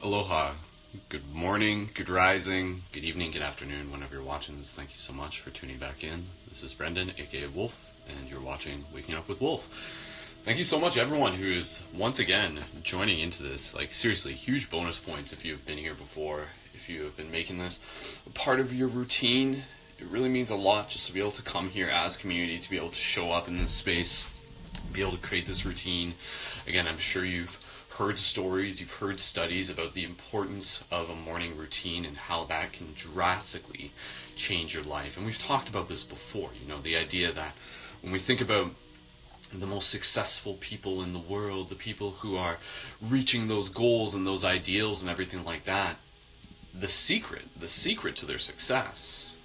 Aloha. Good morning, good rising, good evening, good afternoon, whenever you're watching this. Thank you so much for tuning back in. This is Brendan, aka Wolf, and you're watching Waking Up with Wolf. Thank you so much, everyone who is once again joining into this. Like, seriously, huge bonus points if you've been here before, if you have been making this a part of your routine. It really means a lot just to be able to come here as community, to be able to show up in this space, be able to create this routine. Again, I'm sure you've heard stories, you've heard studies about the importance of a morning routine and how that can drastically change your life. And we've talked about this before, the idea that when we think about the most successful people in the world, the people who are reaching those goals and those ideals and everything like that, the secret to their success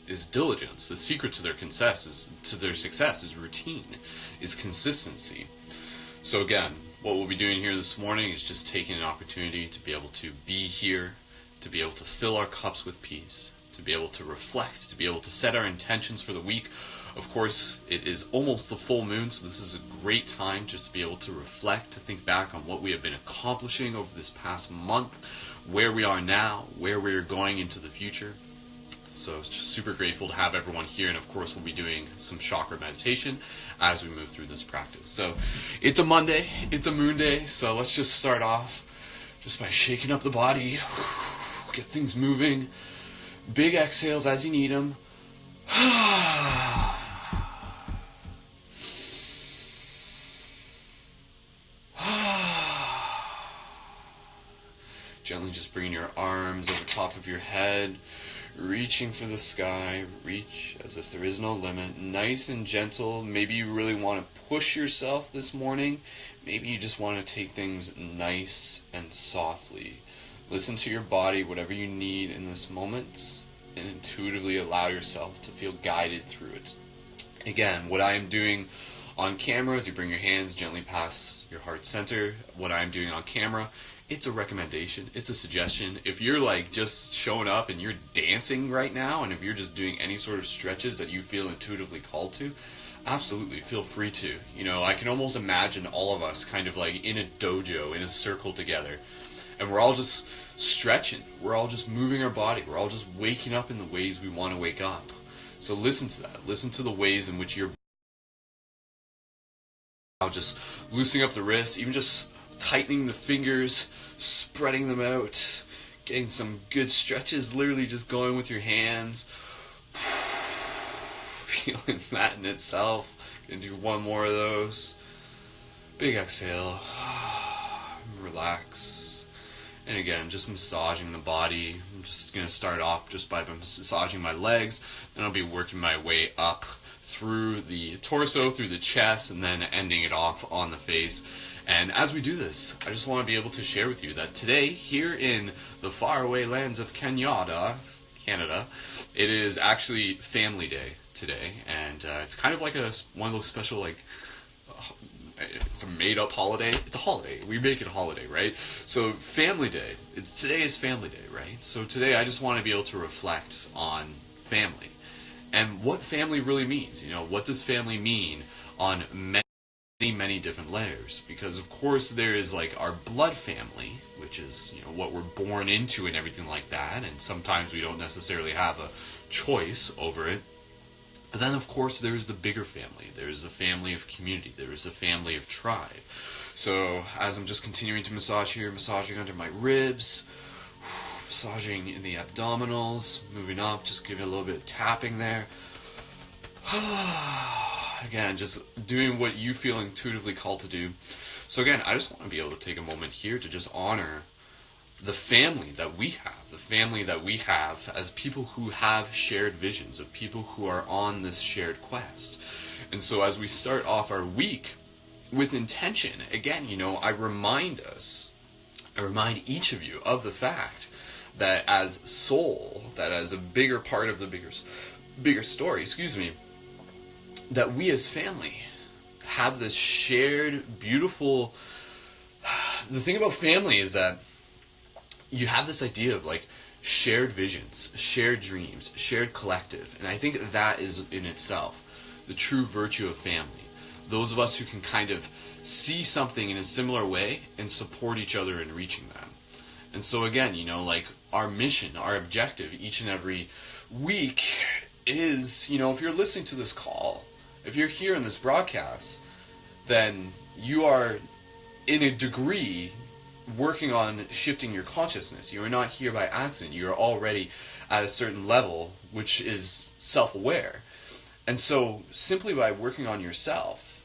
is diligence. The secret to their success is routine, is consistency. So again, what we'll be doing here this morning is just taking an opportunity to be able to be here, to be able to fill our cups with peace, to be able to reflect, to be able to set our intentions for the week. Of course, it is almost the full moon, so this is a great time just to be able to reflect, to think back on what we have been accomplishing over this past month, where we are now, where we're going into the future. So it's just super grateful to have everyone here, and of course we'll be doing some chakra meditation as we move through this practice. So it's a Monday, it's a moon day, so let's just start off just by shaking up the body, get things moving, big exhales as you need them. Gently just bringing your arms over top of your head, reaching for the sky, reach as if there is no limit, nice and gentle. Maybe you really want to push yourself this morning. Maybe you just want to take things nice and softly. Listen to your body, whatever you need in this moment, and intuitively allow yourself to feel guided through it. Again, what I am doing on camera is you bring your hands gently past your heart center. What I am doing on camera, it's a recommendation, it's a suggestion. If you're like just showing up and you're dancing right now, and if you're just doing any sort of stretches that you feel intuitively called to, absolutely feel free to. I can almost imagine all of us kind of like in a dojo, in a circle together, and we're all just stretching, we're all just moving our body, we're all just waking up in the ways we want to wake up. So listen to that, listen to the ways in which you're just loosening up the wrists, even just tightening the fingers, spreading them out, getting some good stretches, literally just going with your hands, feeling that in itself. Gonna do one more of those. Big exhale, relax, and again, just massaging the body. I'm just gonna start off just by massaging my legs, then I'll be working my way up through the torso, through the chest, and then ending it off on the face. And as we do this, I just want to be able to share with you that today, here in the faraway lands of Canada, it is actually Family Day today, and it's kind of like one of those special, it's a made-up holiday. It's a holiday. We make it a holiday, right? So Family Day, today is Family Day, right? So today I just want to be able to reflect on family, and what family really means. What does family mean on many different layers? Because of course there is our blood family, which is what we're born into and everything like that, and sometimes we don't necessarily have a choice over it. But then of course there is the bigger family. There is a family of community. There is a family of tribe. So as I'm just continuing to massage here, massaging under my ribs, massaging in the abdominals, moving up, just giving a little bit of tapping there. Again, just doing what you feel intuitively called to do. So again, I just want to be able to take a moment here to just honor the family that we have as people who have shared visions, of people who are on this shared quest. And so as we start off our week with intention, again, I remind each of you of the fact that as soul, that as a bigger part of the bigger story, that we as family have this shared, beautiful... The thing about family is that you have this idea of shared visions, shared dreams, shared collective. And I think that is in itself the true virtue of family. Those of us who can kind of see something in a similar way and support each other in reaching that. And so again, like our mission, our objective each and every week is, if you're listening to this call, if you're here in this broadcast, then you are in a degree working on shifting your consciousness. You are not here by accident. You are already at a certain level, which is self-aware. And so simply by working on yourself,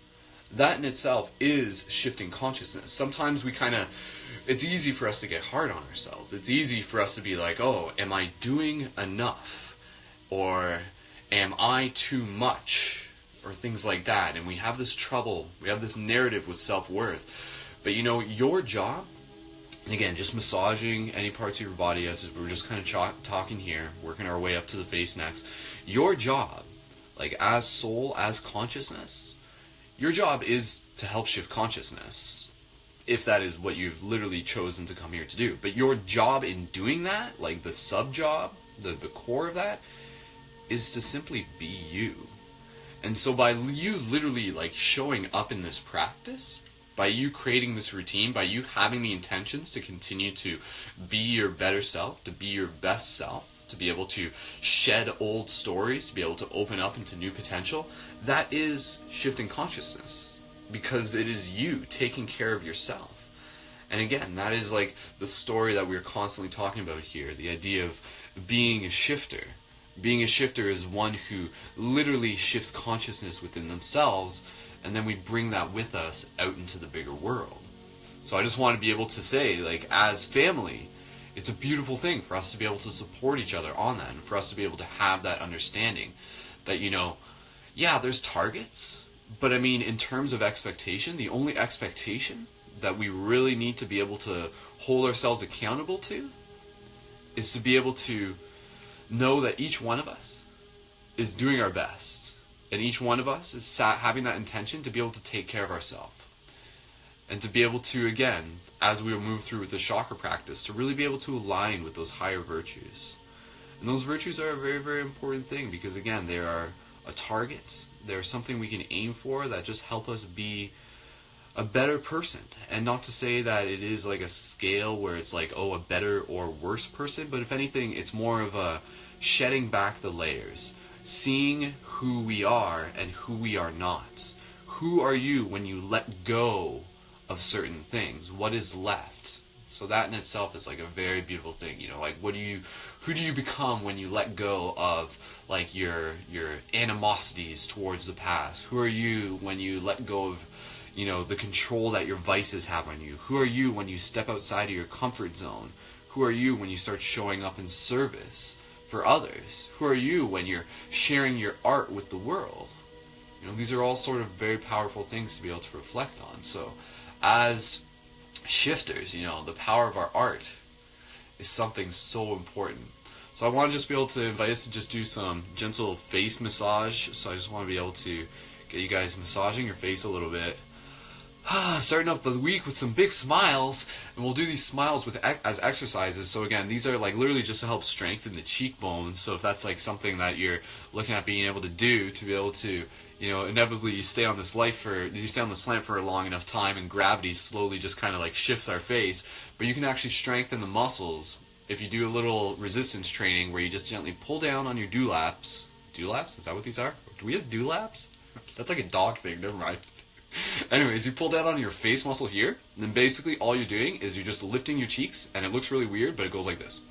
that in itself is shifting consciousness. Sometimes it's easy for us to get hard on ourselves. It's easy for us to be like, oh, am I doing enough? Or am I too much? Or things like that. And we have this trouble, we have this narrative with self-worth. But your job, and again, just massaging any parts of your body as we're just kind of talking here, working our way up to the face next. Your job, like as soul, as consciousness, your job is to help shift consciousness, if that is what you've literally chosen to come here to do. But your job in doing that, like the sub-job, the core of that, is to simply be you. And so by you literally like showing up in this practice, by you creating this routine, by you having the intentions to continue to be your better self, to be your best self, to be able to shed old stories, to be able to open up into new potential, that is shifting consciousness. Because it is you taking care of yourself. And again, that is like the story that we're constantly talking about here, the idea of being a shifter. Being a shifter is one who literally shifts consciousness within themselves, and then we bring that with us out into the bigger world. So I just want to be able to say, like, as family, it's a beautiful thing for us to be able to support each other on that, and for us to be able to have that understanding that, yeah, there's targets, but I mean, in terms of expectation, the only expectation that we really need to be able to hold ourselves accountable to is to be able to know that each one of us is doing our best. And each one of us is having that intention to be able to take care of ourselves. And to be able to, again, as we move through with the chakra practice, to really be able to align with those higher virtues. And those virtues are a very, very important thing because, again, they are a target. They're something we can aim for that just help us be a better person. And not to say that it is like a scale where it's like, oh, a better or worse person, but if anything, it's more of a shedding back the layers. Seeing who we are and who we are not. Who are you when you let go of certain things? What is left? So that in itself is like a very beautiful thing. Like who do you become when you let go of like your animosities towards the past? Who are you when you let go of the control that your vices have on you? Who are you when you step outside of your comfort zone? Who are you when you start showing up in service for others? Who are you when you're sharing your art with the world? These are all sort of very powerful things to be able to reflect on. So as shifters, the power of our art is something so important. So I want to just be able to invite us to just do some gentle face massage. So I just want to be able to get you guys massaging your face a little bit. Starting up the week with some big smiles, and we'll do these smiles as exercises. So again, these are like literally just to help strengthen the cheekbones. So if that's like something that you're looking at being able to do, to be able to, inevitably you stay on this planet for a long enough time, and gravity slowly just kind of like shifts our face. But you can actually strengthen the muscles if you do a little resistance training where you just gently pull down on your dewlaps. Dewlaps? Is that what these are? Do we have dewlaps? That's like a dog thing. Never mind. Anyways, you pull down on your face muscle here, and then basically all you're doing is you're just lifting your cheeks, and it looks really weird, but it goes like this.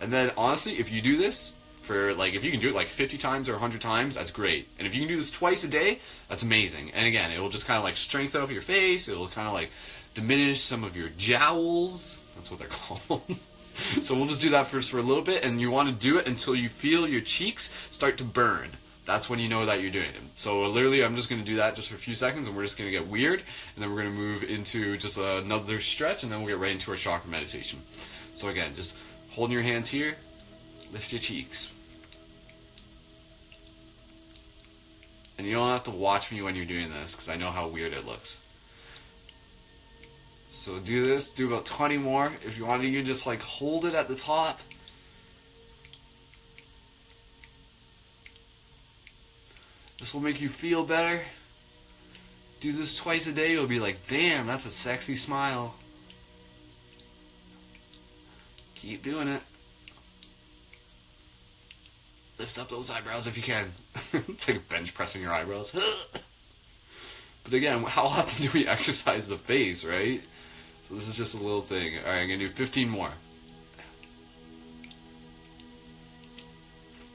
And then, honestly, if you do this if you can do it like 50 times or 100 times, that's great. And if you can do this twice a day, that's amazing. And again, it will just kind of like strengthen up your face, it will kind of like diminish some of your jowls, that's what they're called. So we'll just do that first for a little bit, and you want to do it until you feel your cheeks start to burn. That's when you know that you're doing it. So literally, I'm just going to do that just for a few seconds, and we're just going to get weird, and then we're going to move into just another stretch, and then we'll get right into our chakra meditation. So again, just holding your hands here, lift your cheeks. And you don't have to watch me when you're doing this, because I know how weird it looks. So do this, do about 20 more. If you want to, you can just like hold it at the top. This will make you feel better. Do this twice a day, you'll be like, damn, that's a sexy smile. Keep doing it. Lift up those eyebrows if you can. It's like bench pressing your eyebrows. But again, how often do we exercise the face, right? So this is just a little thing. Alright, I'm going to do 15 more.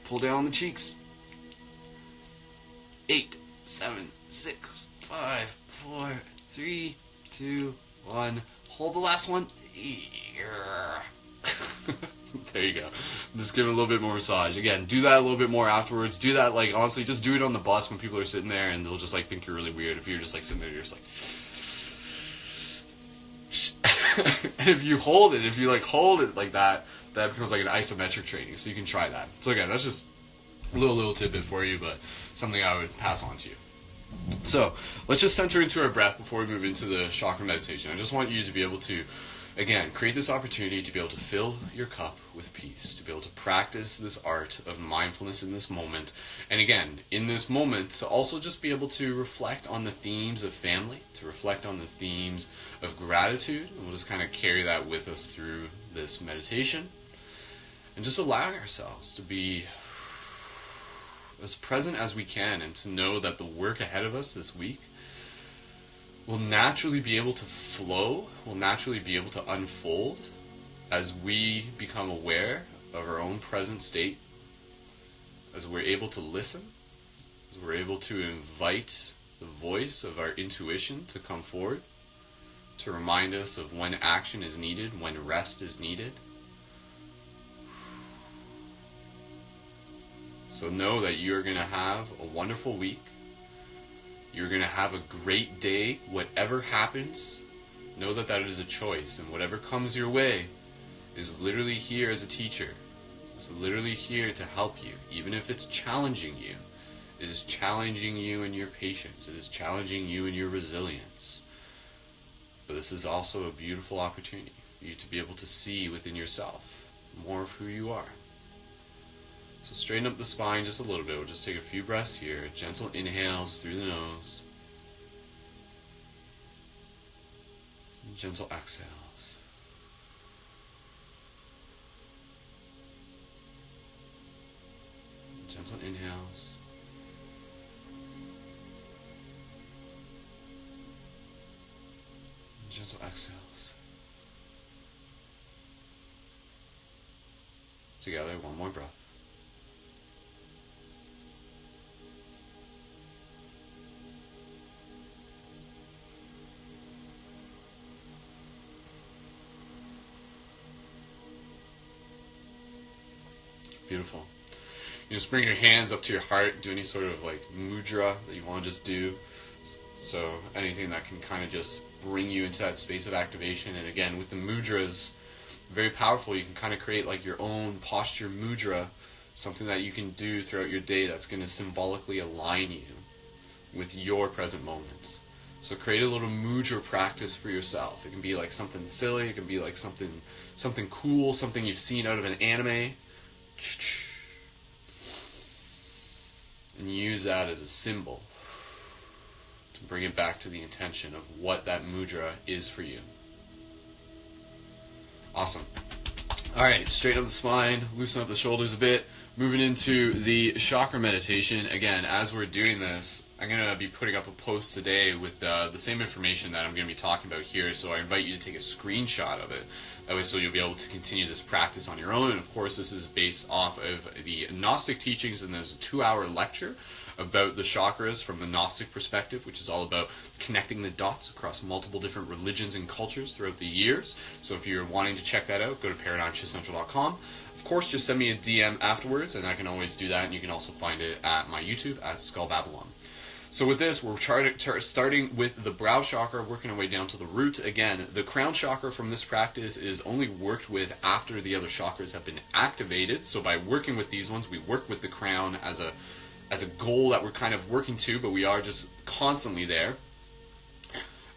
Pull down the cheeks. 8, 7, 6, 5, 4, 3, 2, 1. Hold the last one. There you go. Just give it a little bit more massage. Again, do that a little bit more afterwards. Do that, like, honestly, just do it on the bus when people are sitting there, and they'll just, like, think you're really weird. If you're just, like, sitting there, you're just like... And if you hold it, hold it like that, that becomes like an isometric training. So you can try that. So again, that's just a little tidbit for you, but something I would pass on to you. So let's just center into our breath before we move into the chakra meditation. I just want you to be able to, again, create this opportunity to be able to fill your cup with peace, to be able to practice this art of mindfulness in this moment. And again, in this moment, to also just be able to reflect on the themes of family, to reflect on the themes of gratitude, and we'll just kind of carry that with us through this meditation. And just allowing ourselves to be as present as we can, and to know that the work ahead of us this week will naturally be able to flow, will naturally be able to unfold as we become aware of our own present state, as we're able to listen, as we're able to invite the voice of our intuition to come forward, to remind us of when action is needed, when rest is needed. So know that you're going to have a wonderful week. You're going to have a great day. Whatever happens, know that that is a choice. And whatever comes your way is literally here as a teacher. It's literally here to help you. Even if it's challenging you, it is challenging you in your patience. It is challenging you in your resilience. But this is also a beautiful opportunity for you to be able to see within yourself more of who you are. So straighten up the spine just a little bit. We'll just take a few breaths here. Gentle inhales through the nose. And gentle exhales. Gentle inhales. And gentle exhales. Together, one more breath. Beautiful. You just bring your hands up to your heart, do any sort of like mudra that you want to just do. So anything that can kind of just bring you into that space of activation. And again, with the mudras, very powerful. You can kind of create like your own posture mudra, something that you can do throughout your day that's going to symbolically align you with your present moments. So create a little mudra practice for yourself. It can be like something silly. It can be like something cool, something you've seen out of an anime. And use that as a symbol to bring it back to the intention of what that mudra is for you. Awesome. Alright, straighten up the spine, loosen up the shoulders a bit. Moving into the chakra meditation. Again, as we're doing this, I'm going to be putting up a post today with the same information that I'm going to be talking about here, so I invite you to take a screenshot of it. That way, so you'll be able to continue this practice on your own. And of course, this is based off of the Gnostic teachings, and there's a 2-hour lecture about the chakras from the Gnostic perspective, which is all about connecting the dots across multiple different religions and cultures throughout the years. So if you're wanting to check that out, go to ParadigmShiftCentral.com. Of course, just send me a DM afterwards, and I can always do that, and you can also find it at my YouTube at Skull Babylon. So with this, we're starting with the brow chakra, working our way down to the root. Again, the crown chakra from this practice is only worked with after the other chakras have been activated. So by working with these ones, we work with the crown as a goal that we're kind of working to, but we are just constantly there.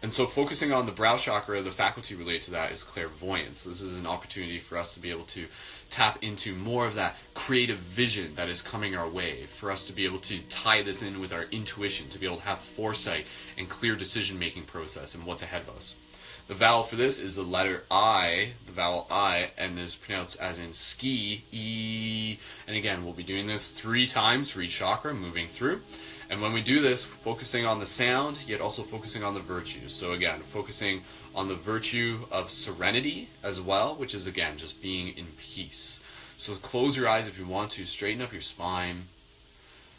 And so focusing on the brow chakra, the faculty related to that is clairvoyance. So this is an opportunity for us to be able to tap into more of that creative vision that is coming our way, for us to be able to tie this in with our intuition, to be able to have foresight and clear decision-making process and what's ahead of us. The vowel for this is the letter I, the vowel I, and is pronounced as in ski, E. And again, we'll be doing this 3 times for each chakra, moving through. And when we do this, focusing on the sound, yet also focusing on the virtues. So again, focusing on the virtue of serenity as well, which is again, just being in peace. So close your eyes if you want to, straighten up your spine.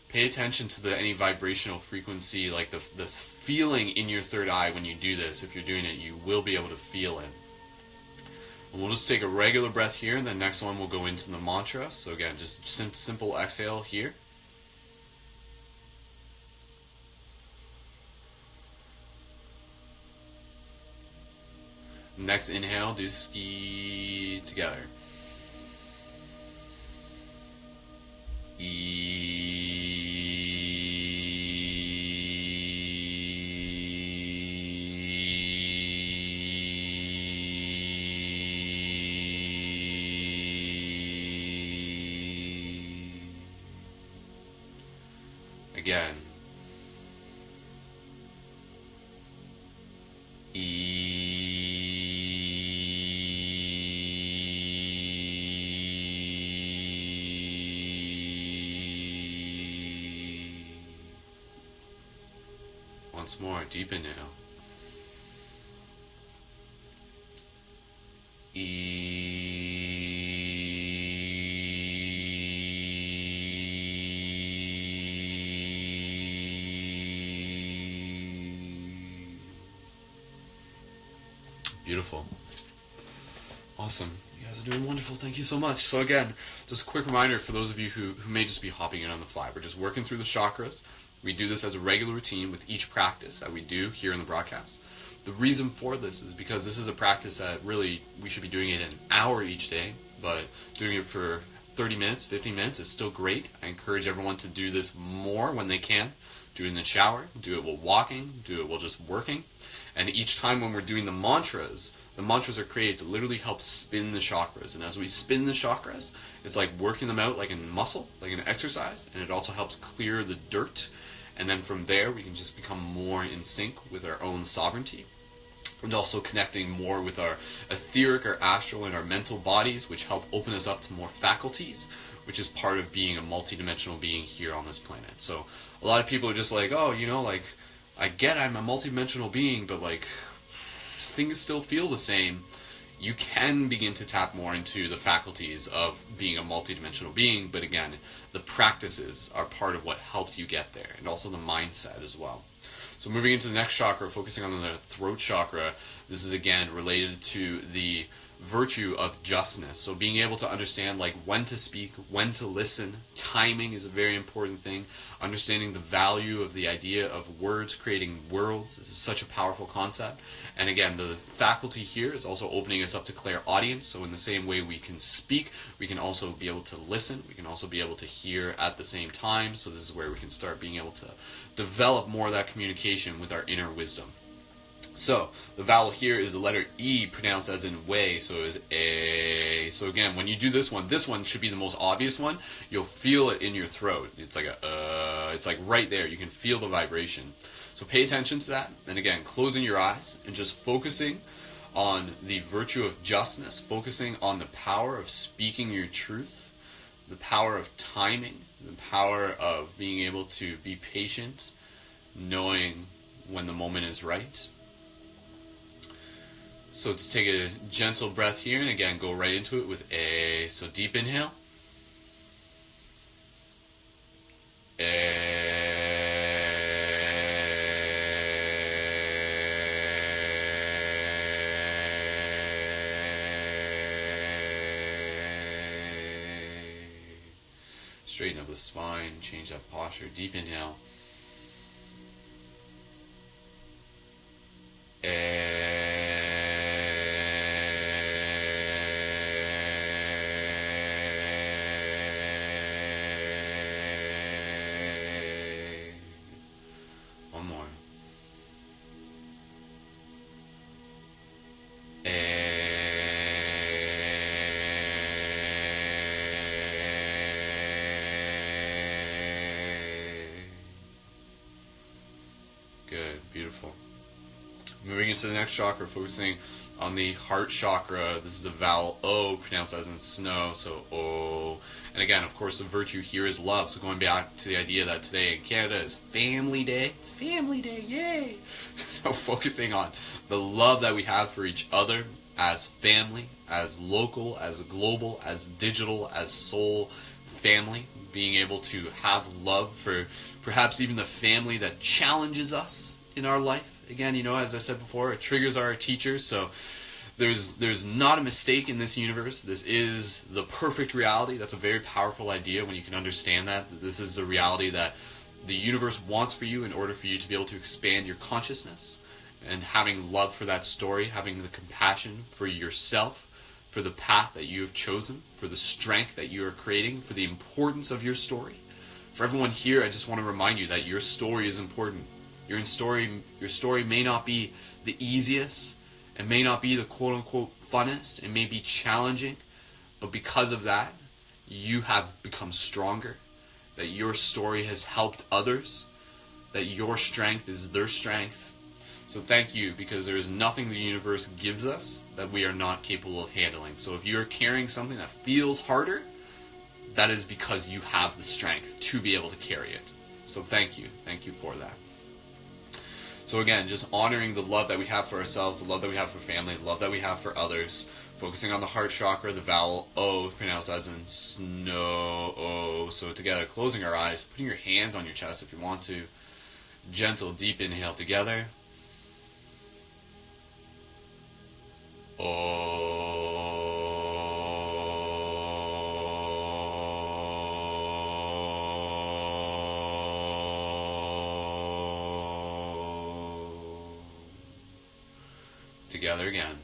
Pay attention to any vibrational frequency, like the feeling in your third eye when you do this. If you're doing it, you will be able to feel it. And we'll just take a regular breath here, and the next one we'll go into the mantra. So again, just simple exhale here. Next inhale, do ski together. Again. Once more, deep inhale. Beautiful. Awesome. You guys are doing wonderful. Thank you so much. So again, just a quick reminder for those of you who may just be hopping in on the fly. We're just working through the chakras. We do this as a regular routine with each practice that we do here in the broadcast. The reason for this is because this is a practice that really we should be doing it an hour each day, but doing it for 30 minutes, 15 minutes is still great. I encourage everyone to do this more when they can. Do it in the shower, do it while walking, do it while just working. And each time when we're doing the mantras are created to literally help spin the chakras. And as we spin the chakras, it's like working them out like a muscle, like an exercise, and it also helps clear the dirt. And then from there, we can just become more in sync with our own sovereignty. And also connecting more with our etheric, our astral, and our mental bodies, which help open us up to more faculties, which is part of being a multidimensional being here on this planet. So a lot of people are just like, oh, you know, like, I get I'm a multidimensional being, but like, things still feel the same. You can begin to tap more into the faculties of being a multidimensional being, but again, the practices are part of what helps you get there, and also the mindset as well. So moving into the next chakra, focusing on the throat chakra, this is again related to the virtue of justness. So being able to understand like when to speak, when to listen, timing is a very important thing. Understanding the value of the idea of words creating worlds. This is such a powerful concept. And again, the faculty here is also opening us up to clairaudience. So in the same way we can speak, we can also be able to listen. We can also be able to hear at the same time. So this is where we can start being able to develop more of that communication with our inner wisdom. So, the vowel here is the letter E, pronounced as in way, so it is A. So again, when you do this one should be the most obvious one. You'll feel it in your throat. It's like it's like right there. You can feel the vibration. So pay attention to that. And again, closing your eyes and just focusing on the virtue of justness, focusing on the power of speaking your truth, the power of timing, the power of being able to be patient, knowing when the moment is right. So let's take a gentle breath here, and again, go right into it with A. So deep inhale. Straighten up the spine, change that posture. Deep inhale. One more. Good. Beautiful. Moving into the next chakra, focusing on the heart chakra. This is a vowel O, pronounced as in snow, so O. And again, of course, the virtue here is love. So going back to the idea that today in Canada is Family Day. It's Family Day, yay! So focusing on the love that we have for each other as family, as local, as global, as digital, as soul family. Being able to have love for perhaps even the family that challenges us in our life. Again, as I said before, it triggers our teachers, so there's not a mistake in this universe. This is the perfect reality. That's a very powerful idea when you can understand that this is the reality that the universe wants for you in order for you to be able to expand your consciousness, and having love for that story, having the compassion for yourself, for the path that you have chosen, for the strength that you are creating, for the importance of your story. For everyone here, I just want to remind you that your story is important. Your story may not be the easiest, it may not be the quote-unquote funnest, it may be challenging, but because of that, you have become stronger, that your story has helped others, that your strength is their strength. So thank you, because there is nothing the universe gives us that we are not capable of handling. So if you're carrying something that feels harder, that is because you have the strength to be able to carry it. So thank you for that. So again, just honoring the love that we have for ourselves, the love that we have for family, the love that we have for others, focusing on the heart chakra, the vowel O, pronounced as in snow, O. So together, closing our eyes, putting your hands on your chest if you want to. Gentle, deep inhale together. Together again.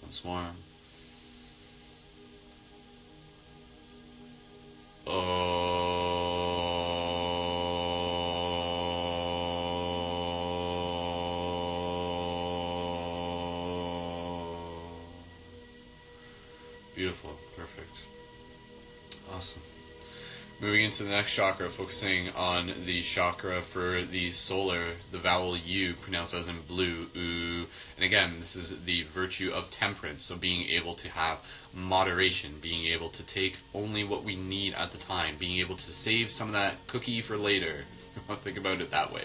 Once more. Beautiful. Perfect. Awesome. Moving into the next chakra, focusing on the chakra for the solar, the vowel U, pronounced as in blue, oo. And again, this is the virtue of temperance, so being able to have moderation, being able to take only what we need at the time, being able to save some of that cookie for later. You want to think about it that way.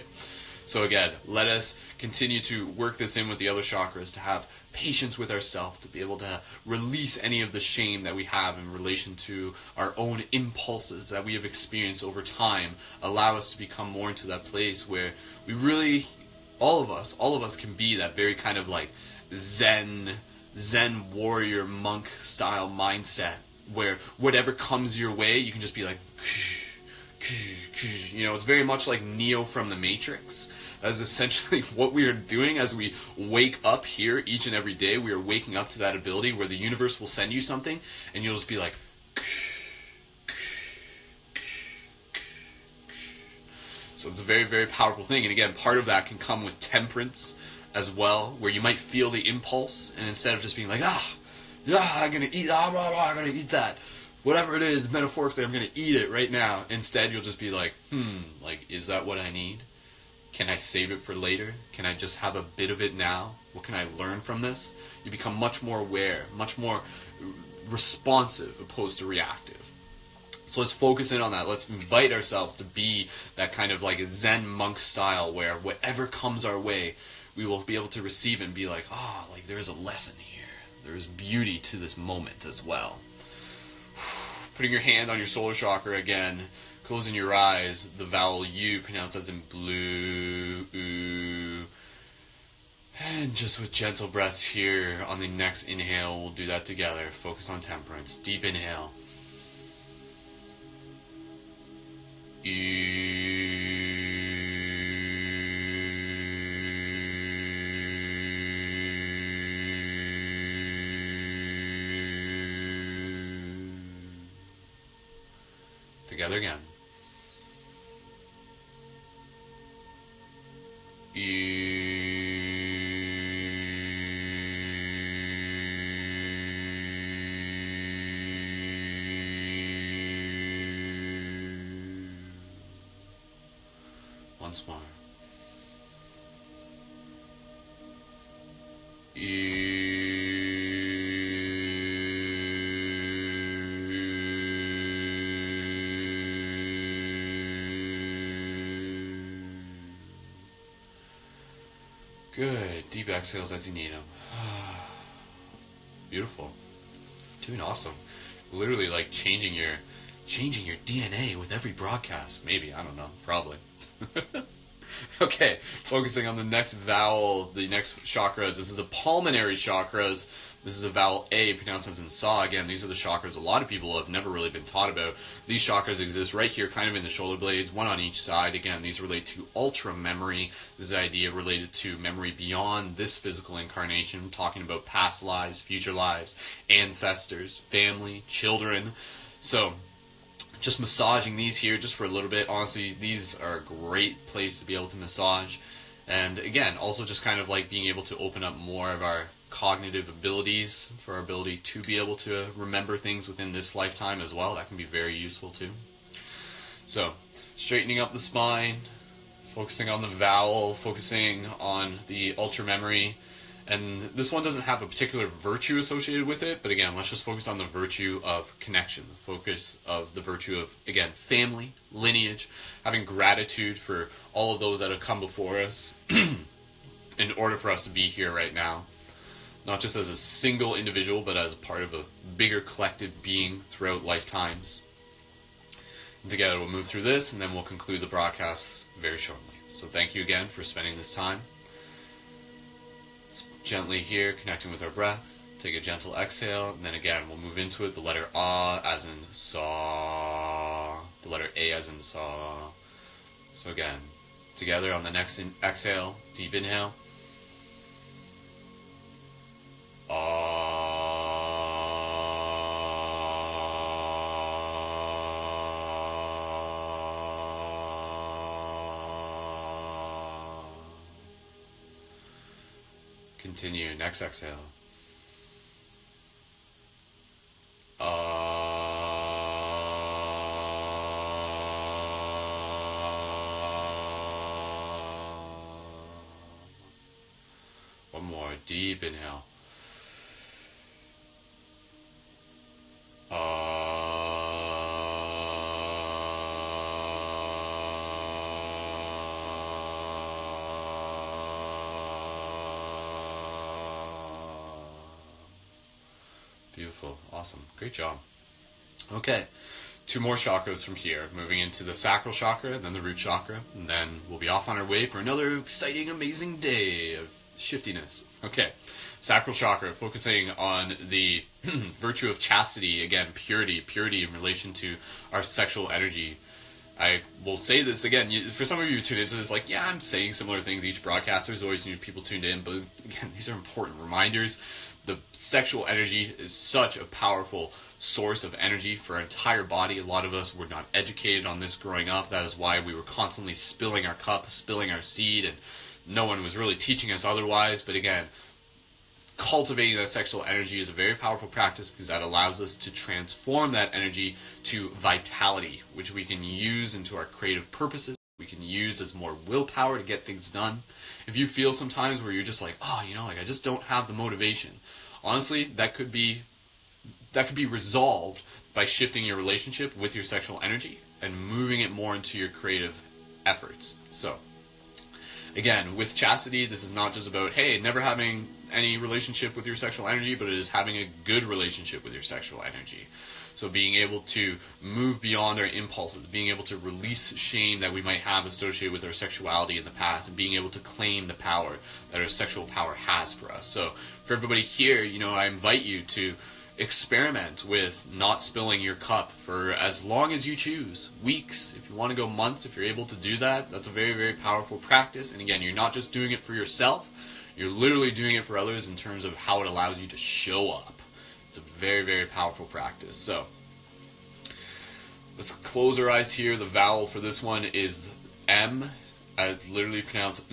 So again, let us continue to work this in with the other chakras, to have patience with ourselves, to be able to release any of the shame that we have in relation to our own impulses that we have experienced over time, allow us to become more into that place where we really, all of us can be that very kind of like Zen warrior monk style mindset, where whatever comes your way, you can just be like, it's very much like Neo from the Matrix. That is essentially what we are doing as we wake up here each and every day. We are waking up to that ability where the universe will send you something and you'll just be like, so it's a very, very powerful thing. And again, part of that can come with temperance as well, where you might feel the impulse, and instead of just being like, I'm gonna eat that, whatever it is, metaphorically, I'm gonna eat it right now. Instead, you'll just be like, is that what I need? Can I save it for later? Can I just have a bit of it now? What can I learn from this? You become much more aware, much more responsive opposed to reactive. So let's focus in on that. Let's invite ourselves to be that kind of like Zen monk style, where whatever comes our way, we will be able to receive and be like, there is a lesson here. There is beauty to this moment as well. Putting your hand on your solar chakra again, closing your eyes, the vowel U, pronounced as in blue, oo. And just with gentle breaths here, on the next inhale, we'll do that together. Focus on temperance. Deep inhale. Together again. E once more. Good. Deep exhales as you need them. Beautiful. Doing awesome. Literally like changing your DNA with every broadcast. Maybe. I don't know. Probably. Okay. Focusing on the next vowel, the next chakra. This is the pulmonary chakras. This is a vowel A, pronounced as in saw. Again, these are the chakras a lot of people have never really been taught about. These chakras exist right here, kind of in the shoulder blades, one on each side. Again, these relate to ultra memory. This is the idea related to memory beyond this physical incarnation, talking about past lives, future lives, ancestors, family, children. So, just massaging these here just for a little bit. Honestly, these are a great place to be able to massage. And again, also just kind of like being able to open up more of our cognitive abilities, for our ability to be able to remember things within this lifetime as well. That can be very useful too. So, straightening up the spine, focusing on the vowel, focusing on the ultra memory. And this one doesn't have a particular virtue associated with it, but again, let's just focus on the virtue of connection, the focus of the virtue of, again, family, lineage, having gratitude for all of those that have come before us in order for us to be here right now. Not just as a single individual, but as a part of a bigger collective being throughout lifetimes. And together we'll move through this, and then we'll conclude the broadcast very shortly. So thank you again for spending this time. Gently here, connecting with our breath. Take a gentle exhale, and then again, we'll move into it. The letter A as in saw. The letter A as in saw. So again, together on the next exhale, deep inhale. Continue. Next exhale. One more. Deep inhale. Beautiful. Awesome. Great job. Okay. 2 more chakras from here. Moving into the Sacral Chakra, then the Root Chakra, and then we'll be off on our way for another exciting, amazing day of shiftiness. Okay. Sacral Chakra, focusing on the virtue of chastity, again, purity in relation to our sexual energy. I will say this again, for some of you who tune into this, like, yeah, I'm saying similar things each broadcast. There's always new people tuned in, but again, these are important reminders. The sexual energy is such a powerful source of energy for our entire body. A lot of us were not educated on this growing up. That is why we were constantly spilling our cup, spilling our seed, and no one was really teaching us otherwise. But again, cultivating that sexual energy is a very powerful practice because that allows us to transform that energy to vitality, which we can use into our creative purposes. We can use as more willpower to get things done. If you feel sometimes where you're just like, like I just don't have the motivation, honestly, that could be resolved by shifting your relationship with your sexual energy and moving it more into your creative efforts. So, again, with chastity, this is not just about, hey, never having any relationship with your sexual energy, but it is having a good relationship with your sexual energy. So being able to move beyond our impulses, being able to release shame that we might have associated with our sexuality in the past, and being able to claim the power that our sexual power has for us. So for everybody here, I invite you to experiment with not spilling your cup for as long as you choose. Weeks, if you want to go months, if you're able to do that, that's a very, very powerful practice. And again, you're not just doing it for yourself, you're literally doing it for others in terms of how it allows you to show up. It's a very, very powerful practice. So, let's close our eyes here. The vowel for this one is M. It's literally pronounced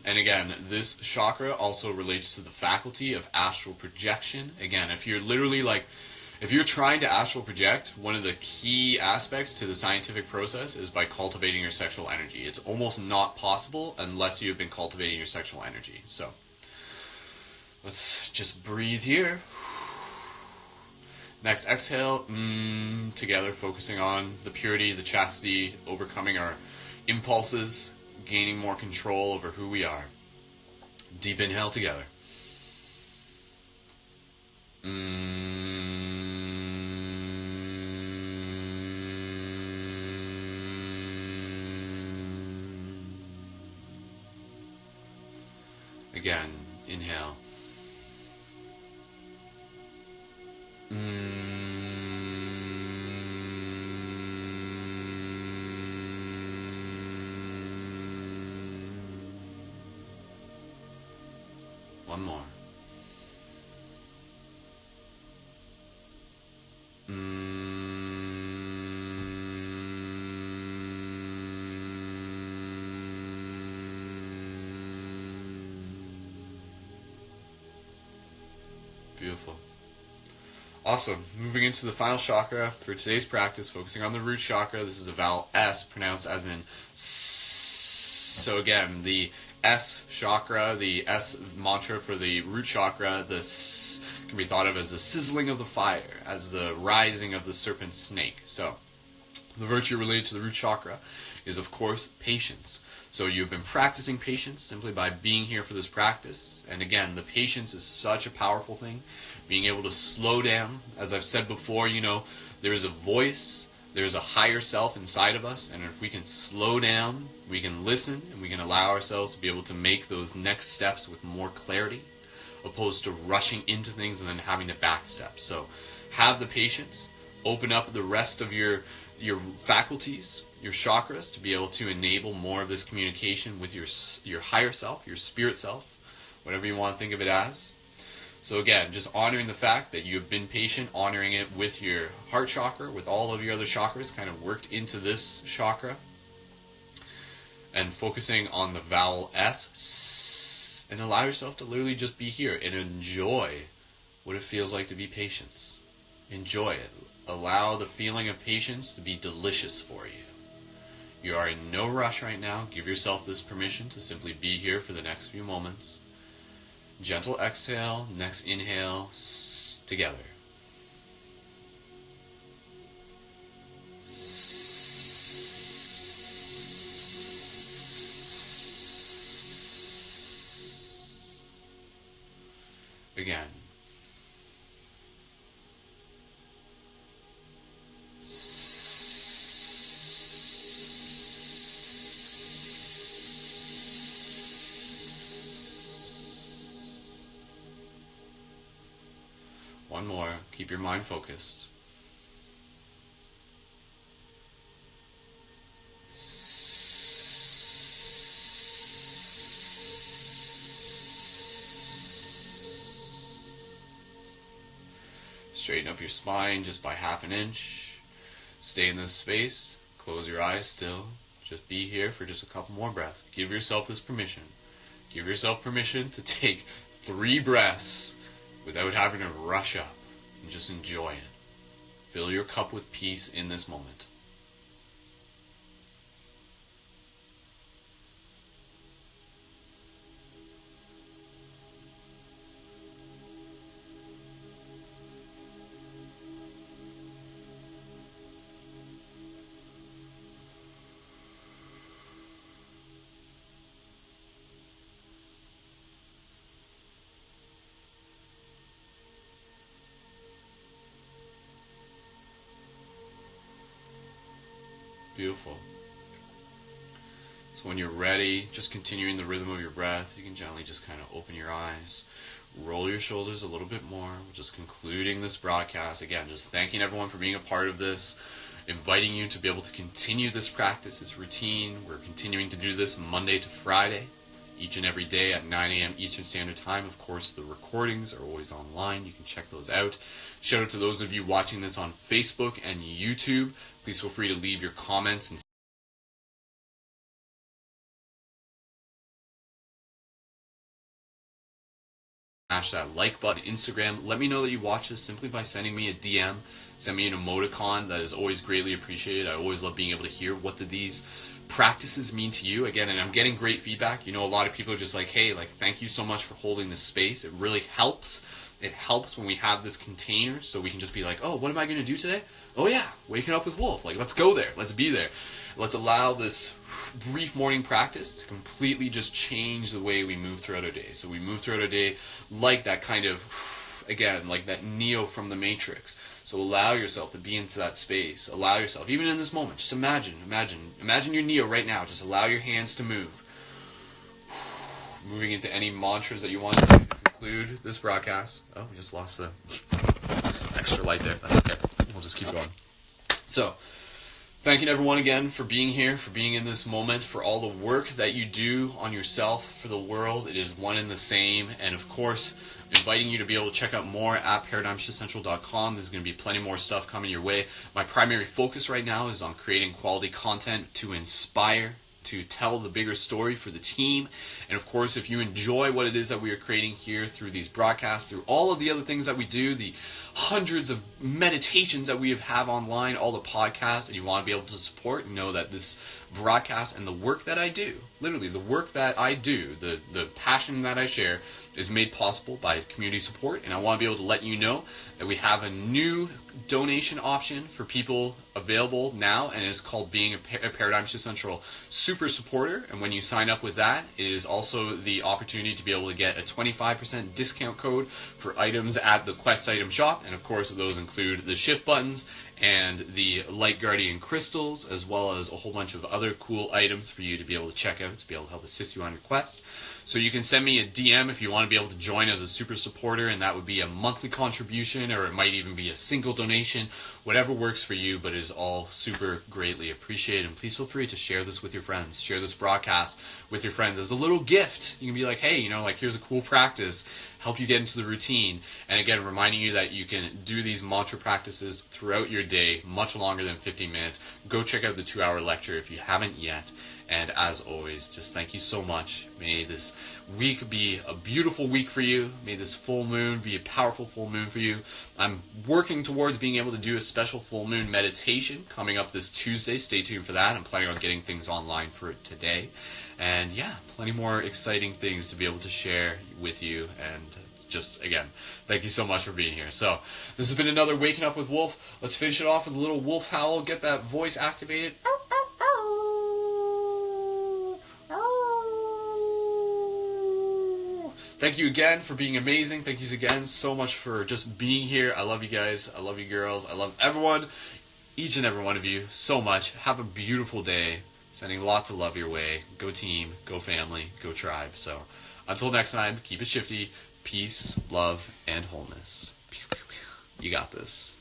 And again, this chakra also relates to the faculty of astral projection. Again, if you're literally like, If you're trying to astral project, one of the key aspects to the scientific process is by cultivating your sexual energy. It's almost not possible unless you've been cultivating your sexual energy. So let's just breathe here. Next, exhale, together, focusing on the purity, the chastity, overcoming our impulses, gaining more control over who we are. Deep inhale together. Again, inhale. One more. Beautiful. Awesome. Moving into the final chakra for today's practice, focusing on the root chakra. This is a vowel S pronounced as in S. So again, the S chakra, the S mantra for the root chakra, the S can be thought of as the sizzling of the fire, as the rising of the serpent snake. So the virtue related to the root chakra is, of course, patience. So you've been practicing patience simply by being here for this practice. And again, the patience is such a powerful thing. Being able to slow down. As I've said before, there is a voice, there's a higher self inside of us, and if we can slow down, we can listen, and we can allow ourselves to be able to make those next steps with more clarity, opposed to rushing into things and then having to backstep. So have the patience, open up the rest of your faculties, your chakras, to be able to enable more of this communication with your higher self, your spirit self, whatever you want to think of it as. So again, just honoring the fact that you have been patient, honoring it with your heart chakra, with all of your other chakras kind of worked into this chakra, and focusing on the vowel S, and allow yourself to literally just be here and enjoy what it feels like to be patient. Enjoy it. Allow the feeling of patience to be delicious for you. You are in no rush right now. Give yourself this permission to simply be here for the next few moments. Gentle exhale, next inhale, together. Again. One more. Keep your mind focused. Straighten up your spine just by 1/2 inch. Stay in this space. Close your eyes still. Just be here for just a couple more breaths. Give yourself this permission. Give yourself permission to take 3 breaths without having to rush up, and just enjoy it. Fill your cup with peace in this moment. Beautiful. So when you're ready, just continuing the rhythm of your breath, you can gently just kind of open your eyes, roll your shoulders a little bit more. We're just concluding this broadcast. Again, just thanking everyone for being a part of this, inviting you to be able to continue this practice, this routine. We're continuing to do this Monday to Friday, each and every day at 9 a.m. Eastern Standard Time. Of course, the recordings are always online. You can check those out. Shout out to those of you watching this on Facebook and YouTube. Please feel free to leave your comments and smash that like button. Instagram, let me know that you watch this simply by sending me a DM. Send me an emoticon. That is always greatly appreciated. I always love being able to hear what do these practices mean to you. Again, and I'm getting great feedback. You know, a lot of people are just like, hey, like, thank you so much for holding this space. It really helps. It helps when we have this container, so we can just be like, oh, what am I going to do today? Oh yeah, waking up with Wolf. Like, let's go there. Let's be there. Let's allow this brief morning practice to completely just change the way we move throughout our day. So we move throughout our day like that kind of, again, like that Neo from the Matrix. So allow yourself to be into that space. Allow yourself, even in this moment, just imagine your Neo right now. Just allow your hands to move. Moving into any mantras that you want to conclude this broadcast. Oh, we just lost the extra light there. That's okay. We'll just keep going. So, thanking everyone again for being here, for being in this moment, for all the work that you do on yourself, for the world. It is one and the same. And of course, inviting you to be able to check out more at paradigmshiftcentral.com. There's going to be plenty more stuff coming your way. My primary focus right now is on creating quality content to inspire, to tell the bigger story for the team. And of course, if you enjoy what it is that we are creating here through these broadcasts, through all of the other things that we do, the hundreds of meditations that we have online, all the podcasts, and you want to be able to support and know that this broadcast and the work that I do, literally the work that I do, the passion that I share, is made possible by community support. And I want to be able to let you know that we have a new donation option for people available now, and it's called being a Paradigm Shift Central Super Supporter. And when you sign up with that, it is also the opportunity to be able to get a 25% discount code for items at the Quest item shop. And of course, those include the shift buttons and the Light Guardian crystals, as well as a whole bunch of other cool items for you to be able to check out, to be able to help assist you on your quest. So you can send me a DM if you want to be able to join as a super supporter, and that would be a monthly contribution, or it might even be a single donation, whatever works for you, but it is all super greatly appreciated. And please feel free to share this with your friends. Share this broadcast with your friends as a little gift. You can be like, hey, you know, like, here's a cool practice, help you get into the routine. And again, reminding you that you can do these mantra practices throughout your day, much longer than 15 minutes. Go check out the 2-hour lecture if you haven't yet. And as always, just thank you so much. May this week be a beautiful week for you. May this full moon be a powerful full moon for you. I'm working towards being able to do a special full moon meditation coming up this Tuesday. Stay tuned for that. I'm planning on getting things online for it today. And yeah, plenty more exciting things to be able to share with you. And just, again, thank you so much for being here. So, this has been another Waking Up with Wolf. Let's finish it off with a little wolf howl. Get that voice activated. Thank you again for being amazing. Thank you again so much for just being here. I love you guys. I love you girls. I love everyone, each and every one of you so much. Have a beautiful day. Sending lots of love your way. Go team, go family, go tribe. So until next time, keep it shifty. Peace, love, and wholeness. You got this.